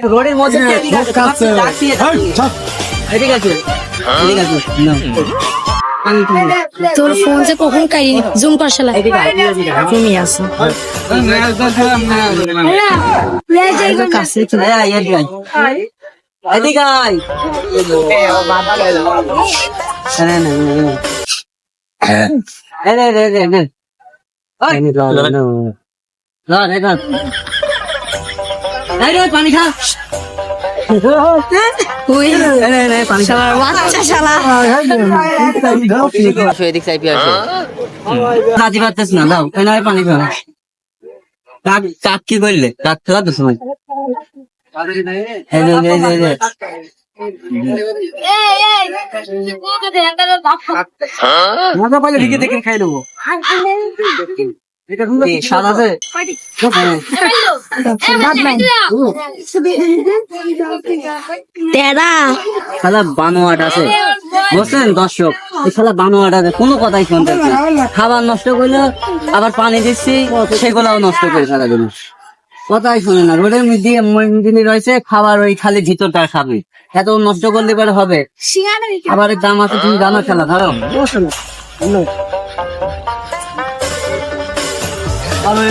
রোডের মধ্যে ঠিক আছে তোর ফোন যে কখন কারি জুম কর শালা তুমি আসো কাছে এদিকে আয় পানি খা পানি শালার বাচ্চা শালা এদিক চাইপি আসো খাতে পারতেছ না দাও এনে পানি খাও কাক কাক কি করলে কাক খেলা তো সময় মজা পাইলে ঢেকে দেখে খাই দেবো স্বাদ আছে শালা বানোয়াট আছে বুঝছেন দর্শক এই শালা বানোয়াট আছে কোনো কথাই শুনতে খাবার নষ্ট করলো আবার পানি দিচ্ছি সেগুলাও নষ্ট করে ফেলা দিল কথাই শুনে না রোডের মধ্যে রয়েছে খাবার ওই খালি ভিতরটা খাবে এত নষ্ট করলে পরে হবে আবার দাম আছে তুমি জানো খেলা ধরো ভালো